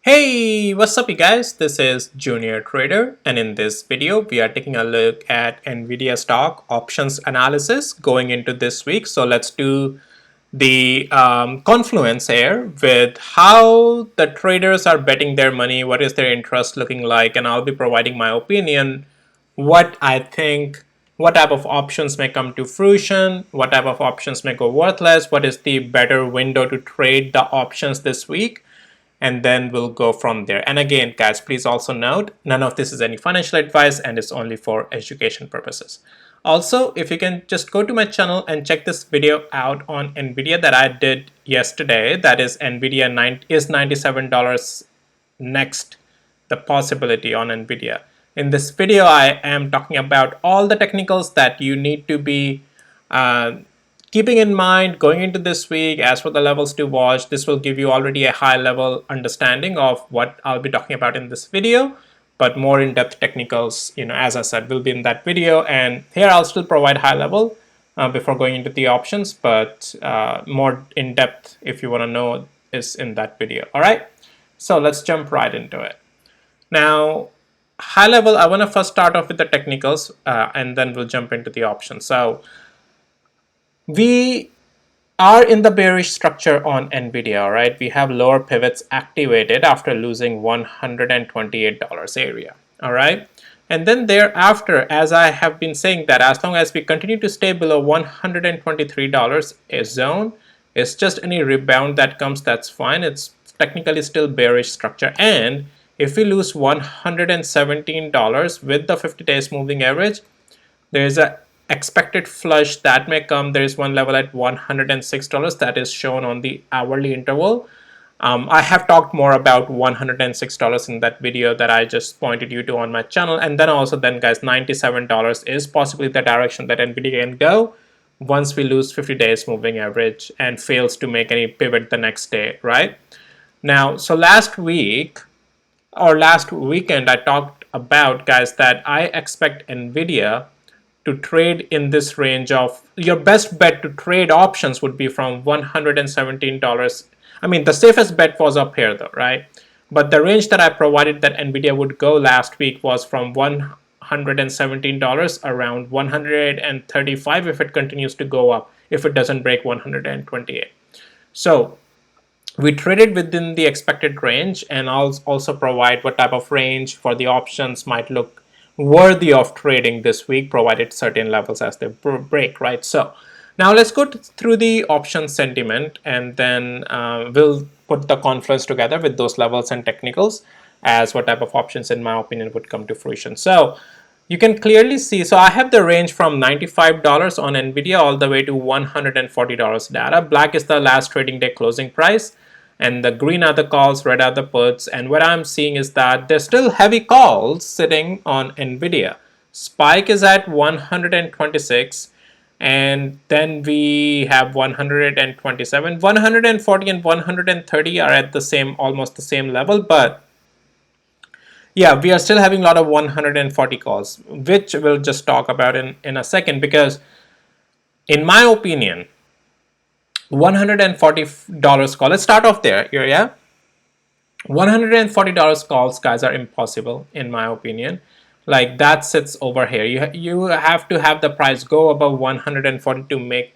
Hey, what's up you guys? This is Junior Trader, and in this video we are taking a look at Nvidia stock options analysis going into this week. So let's do the confluence here with how the traders are betting their money, what is their interest looking like, and I'll be providing my opinion, what I think, what type of options may come to fruition, what type of options may go worthless, what is the better window to trade the options this week, and then we'll go from there. And again, guys, please also note, none of this is any financial advice and it's only for education purposes. Also, if you can just go to my channel and check this video out on Nvidia that I did yesterday, that is Nvidia is $97 next, the possibility on Nvidia. In this video, I am talking about all the technicals that you need to be keeping in mind going into this week. As for the levels to watch, this will give you already a high level understanding of what I'll be talking about in this video, but more in-depth technicals, as I said, will be in that video. And here I'll still provide high level before going into the options, but more in-depth, if you want to know, is in that video. All right, so let's jump right into it. Now, high level, I want to first start off with the technicals and then we'll jump into the options. So we are in the bearish structure on Nvidia, all right? We have lower pivots activated after losing $128 area, all right? And then thereafter, as I have been saying, that as long as we continue to stay below $123 a zone, it's just any rebound that comes, that's fine. It's technically still bearish structure. And if we lose $117 with the 50 days moving average, there is a expected flush that may come. There is one level at $106 that is shown on the hourly interval. I have talked more about $106 in that video that I just pointed you to on my channel. And then also then guys, $97 is possibly the direction that Nvidia can go once we lose 50 days moving average and fails to make any pivot the next day, right? Now, so last week or last weekend, I talked about, guys, that I expect Nvidia to trade in this range of, your best bet to trade options would be from $117. I mean, the safest bet was up here though, right? But the range that I provided that Nvidia would go last week was from $117 around 135 if it continues to go up, if it doesn't break 128. So we traded within the expected range, and I'll also provide what type of range for the options might look worthy of trading this week, provided certain levels as they break, right? So now let's go through the option sentiment, and then we'll put the confluence together with those levels and technicals as what type of options, in my opinion, would come to fruition. So you can clearly see, so I have the range from $95 on Nvidia all the way to $140 data. Black is the last trading day closing price, and the green are the calls, red are the puts. And what I'm seeing is that there's still heavy calls sitting on Nvidia. Spike is at 126, and then we have 127, 140 and 130 are at the same, almost the same level. But yeah, we are still having a lot of 140 calls, which we'll just talk about in a second, because in my opinion, $140 call, let's start off there here, yeah? $140 calls, guys, are impossible in my opinion. Like, that sits over here. You have to have the price go above 140 to make,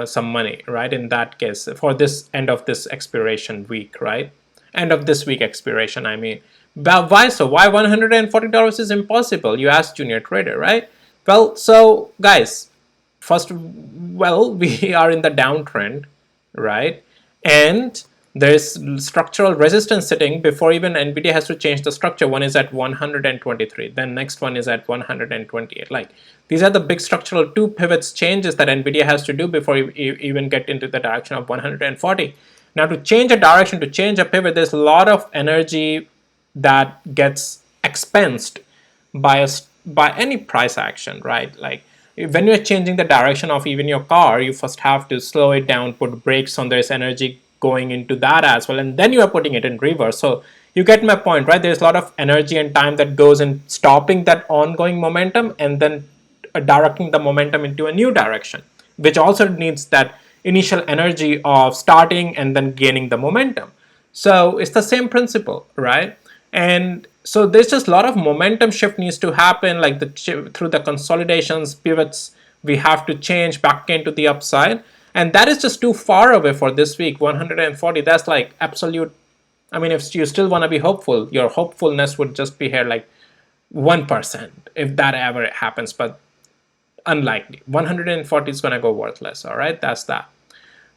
some money, right? In that case, for this end of this expiration week, right? End of this week expiration, I mean. But why so? Why $140 is impossible? You ask Junior Trader, right? Well, so guys, first, well, we are in the downtrend, right? And there's structural resistance sitting before even Nvidia has to change the structure. One is at 123, then next one is at 128. Like, these are the big structural two pivots changes that Nvidia has to do before you even get into the direction of 140. Now, to change a direction, to change a pivot, there's a lot of energy that gets expensed by any price action, right? Like, when you're changing the direction of even your car, you first have to slow it down, put brakes on. There's energy going into that as well, and then you are putting it in reverse. So you get my point, right? There's a lot of energy and time that goes in stopping that ongoing momentum and then directing the momentum into a new direction, which also needs that initial energy of starting and then gaining the momentum. So it's the same principle, right? And so there's just a lot of momentum shift needs to happen, like through the consolidations, pivots, we have to change back into the upside. And that is just too far away for this week. 140, that's like absolute. I mean, if you still want to be hopeful, your hopefulness would just be here like 1%, if that ever happens, but unlikely. 140 is going to go worthless, all right? That's that.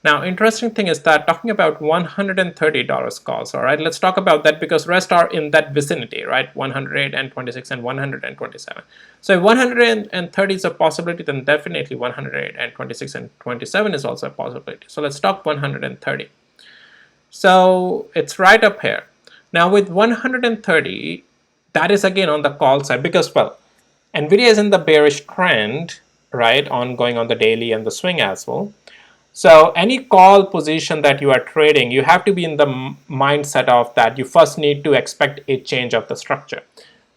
Now, interesting thing is that talking about $130 calls, all right, let's talk about that because rest are in that vicinity, right? 126 and 127. So if 130 is a possibility, then definitely 126 and 27 is also a possibility. So let's talk 130. So it's right up here. Now with 130, that is again on the call side because, well, Nvidia is in the bearish trend, right, ongoing on the daily and the swing as well. So any call position that you are trading, you have to be in the mindset of that you first need to expect a change of the structure.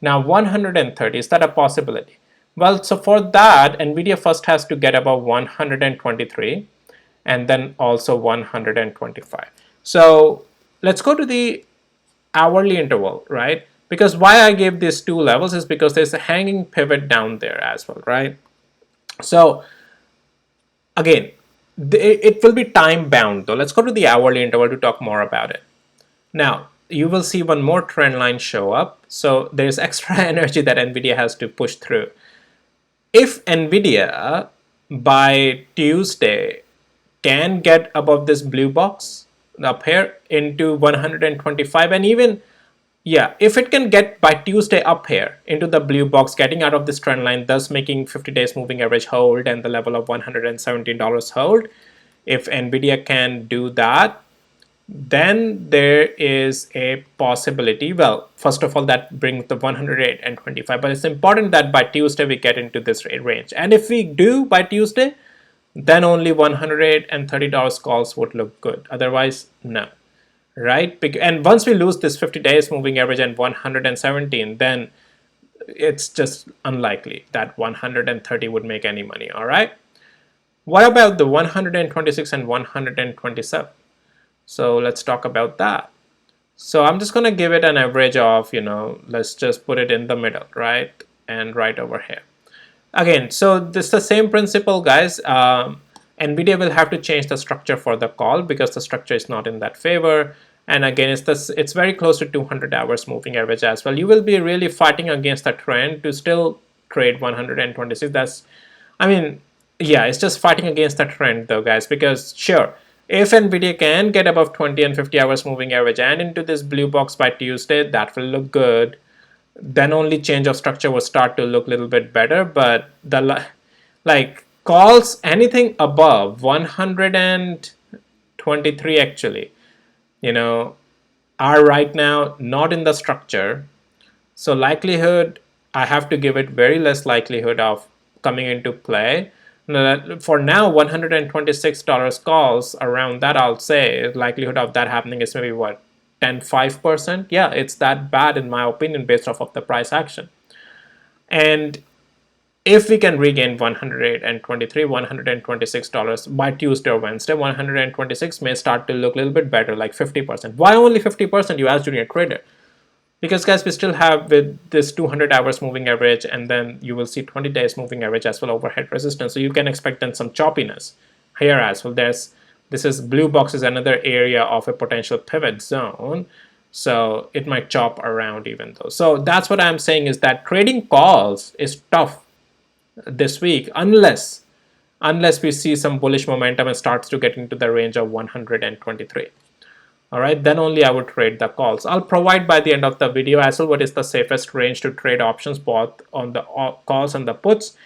Now 130, is that a possibility? Well, so for that, Nvidia first has to get above 123 and then also 125. So let's go to the hourly interval, right? Because why I gave these two levels is because there's a hanging pivot down there as well, right? So again, it will be time bound though. Let's go to the hourly interval to talk more about it. Now, you will see one more trend line show up. So there's extra energy that Nvidia has to push through. If Nvidia by Tuesday can get above this blue box up here into 125, and even, yeah, if it can get by Tuesday up here into the blue box, getting out of this trend line, thus making 50 days moving average hold and the level of $117 hold, if Nvidia can do that, then there is a possibility. Well, first of all, that brings the 108 and 25, but it's important that by Tuesday we get into this range. And if we do by Tuesday, then only $130 calls would look good. Otherwise, no. Right? And once we lose this 50 days moving average and 117, then it's just unlikely that 130 would make any money. All right. What about the 126 and 127? So let's talk about that. So I'm just going to give it an average of, let's just put it in the middle, right? And right over here. Again, so this is the same principle, guys. Nvidia will have to change the structure for the call because the structure is not in that favor. And again, it's very close to 200 hours moving average as well. You will be really fighting against the trend to still trade 126. That's, I mean, yeah, it's just fighting against the trend though, guys, because sure, if Nvidia can get above 20 and 50 hours moving average and into this blue box by Tuesday, that will look good. Then only change of structure will start to look a little bit better. But the like calls anything above 123 actually, are right now not in the structure. So likelihood, I have to give it very less likelihood of coming into play. For now, $126 calls around that, I'll say likelihood of that happening is maybe what, 5%. Yeah, it's that bad in my opinion based off of the price action. And if we can regain 123, $126 by Tuesday or Wednesday, 126 may start to look a little bit better, like 50%. Why only 50%, you ask junior trader? Because guys, we still have with this 200 hours moving average, and then you will see 20 days moving average as well overhead resistance. So you can expect then some choppiness here as well. This is blue box is another area of a potential pivot zone. So it might chop around even though. So that's what I'm saying is that trading calls is tough this week unless we see some bullish momentum and starts to get into the range of 123. All right, then only I would trade the calls. I'll provide by the end of the video as well what is the safest range to trade options both on the calls and the puts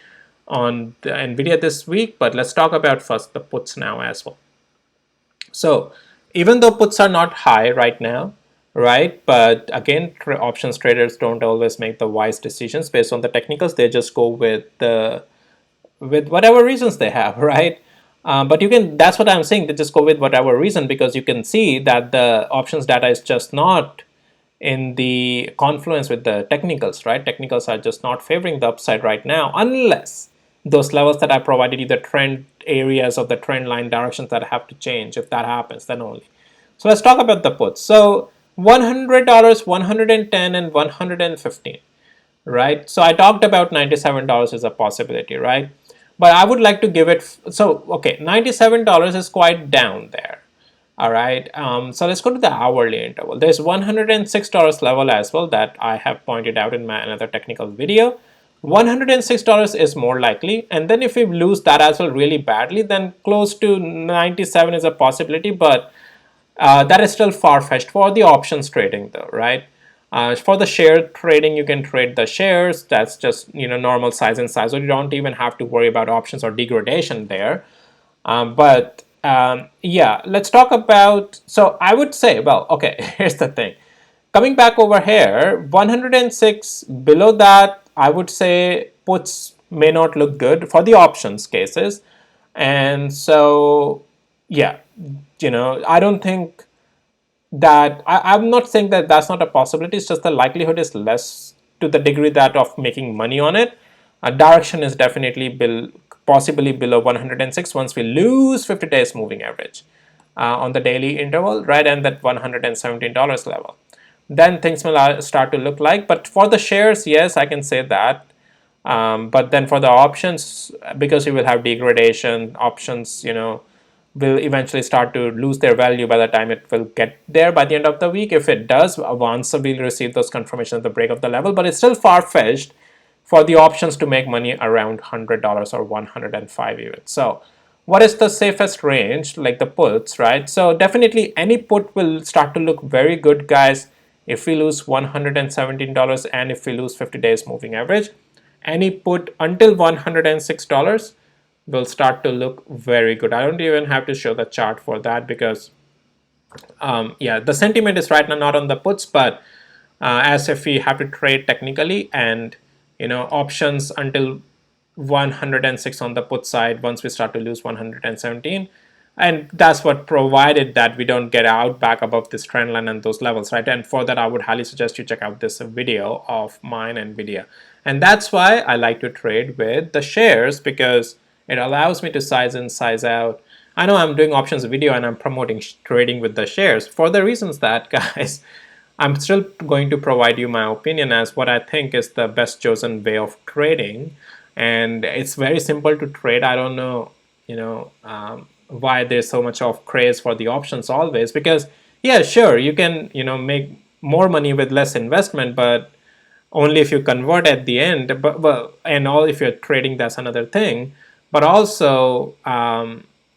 on the Nvidia this week. But let's talk about first the puts now as well. So even though puts are not high right now, right? But again, options traders don't always make the wise decisions based on the technicals. They just go with whatever reasons they have, right? But you can, that's what I'm saying, they just go with whatever reason because you can see that the options data is just not in the confluence with the technicals, right? Technicals are just not favoring the upside right now unless those levels that I provided you, the trend areas of the trend line directions that have to change. If that happens, then only. So let's talk about the puts. So $100, 110, and 115, right? So I talked about $97 is a possibility, right? But I would like to give it, so okay, $97 is quite down there. All right, so let's go to the hourly interval. There's $106 level as well that I have pointed out in my another technical video. $106 is more likely, and then if we lose that as well really badly, then close to 97 is a possibility, but that is still far-fetched for the options trading though, right? For the share trading, you can trade the shares. That's just normal size and size, so you don't even have to worry about options or degradation there. Yeah, let's talk about. So I would say, well, okay, here's the thing. Coming back over here, 106 below that, I would say puts may not look good for the options cases, and so yeah, I don't think that I'm not saying that that's not a possibility. It's just the likelihood is less to the degree that of making money on it. Direction is definitely possibly below 106 once we lose 50 days moving average on the daily interval, right, and that $117 level. Then things will start to look like. But for the shares, yes, I can say that. But then for the options, because you will have degradation, options, will eventually start to lose their value by the time it will get there by the end of the week. If it does, once we'll receive those confirmations at the break of the level, but it's still far-fetched for the options to make money around $100 or 105 even. So what is the safest range, like the puts, right? So definitely any put will start to look very good, guys, if we lose $117 and if we lose 50 days moving average. Any put until $106 will start to look very good. I don't even have to show the chart for that because yeah, the sentiment is right now not on the puts, but as if we have to trade technically, and options until 106 on the put side once we start to lose 117, and that's what provided that we don't get out back above this trend line and those levels, right? And for that, I would highly suggest you check out this video of mine, Nvidia. And that's why I like to trade with the shares, because it allows me to size in, size out. I know I'm doing options video and I'm promoting trading with the shares for the reasons that, guys, I'm still going to provide you my opinion as what I think is the best chosen way of trading. And it's very simple to trade. I don't know, why there's so much of craze for the options always, because yeah, sure, you can, make more money with less investment, but only if you convert at the end. But and all if you're trading, that's another thing. But also,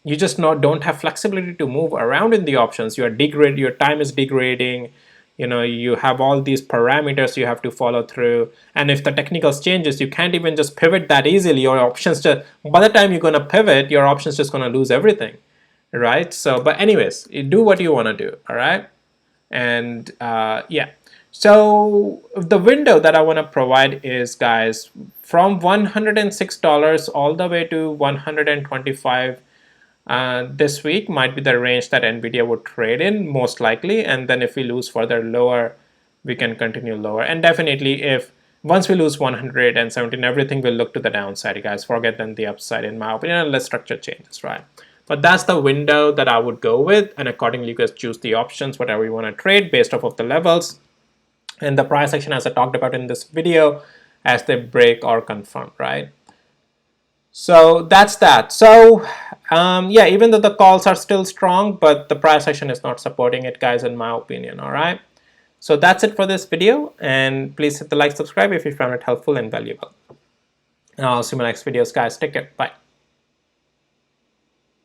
you just don't have flexibility to move around in the options. Your time is degrading. You have all these parameters you have to follow through, and if the technicals changes, you can't even just pivot that easily. Your options just, by the time you're going to pivot, your options just going to lose everything, right? So but anyways, you do what you want to do, all right? And yeah, so the window that I want to provide is, guys, from $106 all the way to 125. This week might be the range that Nvidia would trade in most likely, and then if we lose further lower, we can continue lower. And definitely, if once we lose 117, everything will look to the downside, guys. Forget then the upside, in my opinion, unless structure changes, right? But that's the window that I would go with, and accordingly, you guys choose the options, whatever you want to trade based off of the levels and the price action, as I talked about in this video, as they break or confirm, right? So that's that. So yeah, even though the calls are still strong, but the price action is not supporting it, guys, in my opinion. All right. So that's it for this video, and please hit the like, subscribe if you found it helpful and valuable. And I'll see you in my next videos, guys. Take care. Bye.